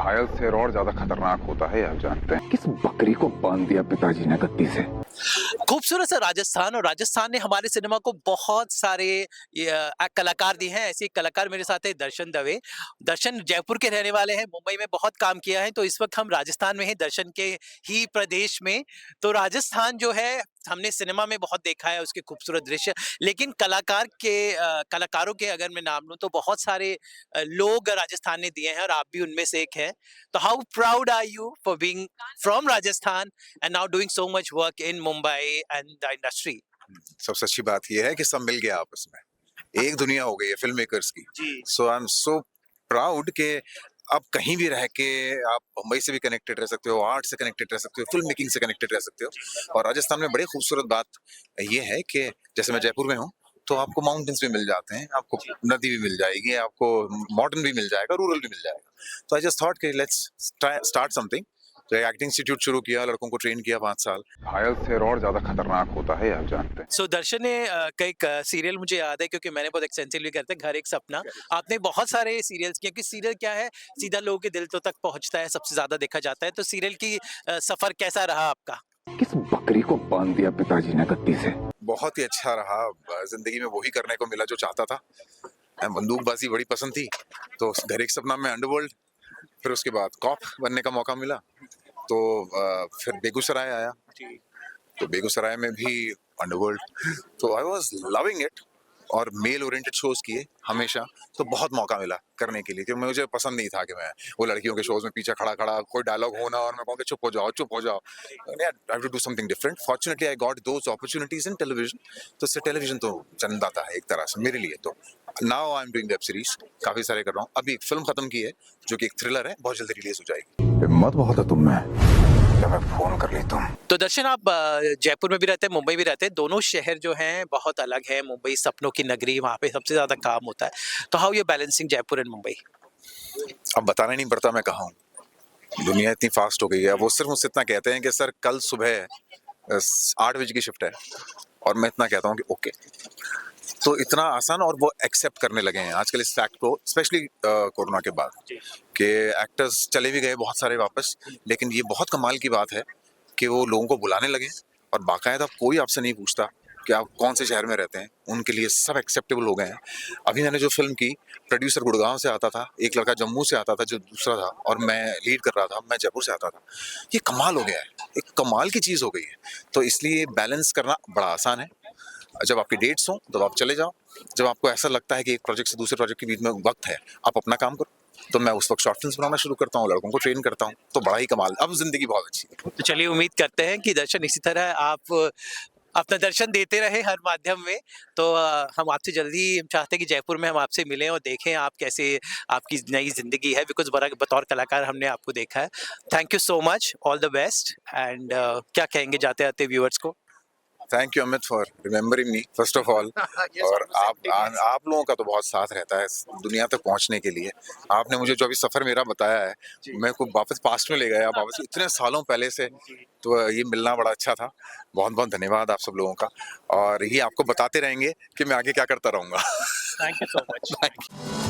घायल शेर और ज्यादा खतरनाक होता है, आप जानते हैं। किस बकरी को बांध दिया पिताजी ने गद्दी से। खूबसूरत सा राजस्थान, और राजस्थान ने हमारे सिनेमा को बहुत सारे कलाकार दिए हैं। ऐसे एक कलाकार मेरे साथ है दर्शन दवे। दर्शन जयपुर के रहने वाले हैं, मुंबई में बहुत काम किया है, तो इस वक्त हम राजस्थान में हैं, दर्शन के ही प्रदेश में। तो राजस्थान जो है हमने सिनेमा में बहुत देखा है उसके खूबसूरत दृश्य, लेकिन कलाकारों के अगर मैं नाम लूं तो बहुत सारे लोग राजस्थान ने दिए हैं और आप भी उनमें से एक हैं। तो how proud are you for being from Rajasthan and now doing so much work in Mumbai and the industry? सबसे अच्छी बात यह है कि सब मिल गया आपस में, एक दुनिया हो गई है फिल्म मेकर्स की। जी। सो आई एम सो प्राउड कि आप कहीं भी रह के आप मुंबई से भी कनेक्टेड रह सकते हो, आर्ट से कनेक्टेड रह सकते हो, फिल्म मेकिंग से कनेक्टेड रह सकते हो। और राजस्थान में बड़ी खूबसूरत बात ये है कि जैसे मैं जयपुर में हूँ तो आपको माउंटेन्स भी मिल जाते हैं, आपको नदी भी मिल जाएगी, आपको मॉडर्न भी मिल जाएगा, रूरल भी मिल जाएगा। तो आई जस्ट थॉट कि लेट्स स्टार्ट समथिंग। तो एक्टिंग इंस्टीट्यूट शुरू किया, लड़कों को ट्रेन किया 5 साल। घायल शेर और ज्यादा खतरनाक होता है, आप जानते हैं। सो दर्शन ने कई सीरियल मुझे याद है क्योंकि मैंने बहुत एक्सटेंसिवली करते हैं घर एक सपना। आपने बहुत सारे सीरियल्स किए, क्योंकि सीरियल क्या है सीधा लोगों के दिल तो तक पहुंचता है, सबसे ज्यादा देखा जाता है। तो सीरियल की सफर कैसा रहा आपका? किस बकरी को बांध दिया पिताजी ने गद्दी से। बहुत ही अच्छा रहा। जिंदगी में वही करने को मिला जो चाहता था। बंदूकबाजी बड़ी पसंद थी, तो घर एक सपना में अंडरवर्ल्ड, फिर उसके बाद कॉप बनने का मौका मिला, तो फिर बेगूसराय आया, तो बेगूसराय में भी अंडरवर्ल्ड। तो आई वाज लविंग इट। और मेल ओरिएंटेड शोज किए हमेशा, तो बहुत मौका मिला करने के लिए, क्योंकि मुझे पसंद नहीं था कि मैं वो लड़कियों के शोज में पीछे खड़ा खड़ा कोई डायलॉग होना और मैं कहूँ कि चुप हो जाओ चुप हो जाओ। I have to do something different. Fortunately I got those opportunities in television. तो इससे टेलीविजन तो जन्मदाता है एक तरह से मेरे लिए। तो now I am doing web series, काफी सारे कर रहा हूँ। अभी एक फिल्म खत्म की है जो कि एक थ्रिलर है, बहुत जल्दी रिलीज हो जाएगी। हिम्मत बहुत है तुम में, जब मैं फोन कर ली तुम। तो दर्शन आप जयपुर में भी रहते हैं, मुंबई भी रहते हैं, दोनों शहर जो हैं बहुत अलग हैं। मुंबई सपनों की नगरी, वहाँ पे सबसे ज्यादा काम होता है। तो how you balancing Jaipur and Mumbai? अब बताना नहीं पड़ता मैं कहाँ हूँ। दुनिया इतनी फास्ट हो गई है, वो सिर्फ मुझसे इतना कहते हैं कि सर कल सुबह 8 बजे की शिफ्ट है, और मैं इतना कहता हूँ कि ओके। तो इतना आसान, और वो एक्सेप्ट करने लगे हैं आजकल इस फैक्ट को, स्पेशली कोरोना के बाद, कि एक्टर्स चले भी गए बहुत सारे वापस, लेकिन ये बहुत कमाल की बात है कि वो लोगों को बुलाने लगे, और बाकायदा कोई आपसे नहीं पूछता कि आप कौन से शहर में रहते हैं, उनके लिए सब एक्सेप्टेबल हो गए हैं। अभी मैंने जो फिल्म की, प्रोड्यूसर गुड़गांव से आता था, एक लड़का जम्मू से आता था जो दूसरा था, और मैं लीड कर रहा था, मैं जयपुर से आता था। ये कमाल हो गया है, एक कमाल की चीज़ हो गई है। तो इसलिए बैलेंस करना बड़ा आसान है। जब आपकी डेट्स हों तब आप चले जाओ, जब आपको ऐसा लगता है कि एक प्रोजेक्ट से दूसरे प्रोजेक्ट के बीच में वक्त है, आप अपना काम करो। तो मैं उस वक्त शॉर्ट फिल्म्स बनाना शुरू करता हूँ, लड़कों को ट्रेन करता हूँ, तो बड़ा ही कमाल। अब जिंदगी बहुत अच्छी है। तो चलिए उम्मीद करते हैं कि दर्शन इसी तरह आप अपना दर्शन देते रहे हर माध्यम में। तो हम आपसे जल्दी हम चाहते हैं कि जयपुर में हम आपसे मिलें और देखें आप कैसे आपकी नई जिंदगी है, बिकॉज बतौर कलाकार हमने आपको देखा है। Thank you so much, all the best. And क्या कहेंगे जाते आते व्यूअर्स को? Thank you Amit for remembering me first of all. और आप लोगों का तो बहुत साथ रहता है दुनिया तक पहुंचने के लिए। आपने मुझे जो अभी सफर मेरा बताया है, मेरे को वापस पास्ट में ले गया, वापस इतने सालों पहले से। तो ये मिलना बड़ा अच्छा था। बहुत बहुत धन्यवाद आप सब लोगों का, और ये आपको बताते रहेंगे कि मैं आगे क्या करता रहूंगा। Thank you so much. Thank you.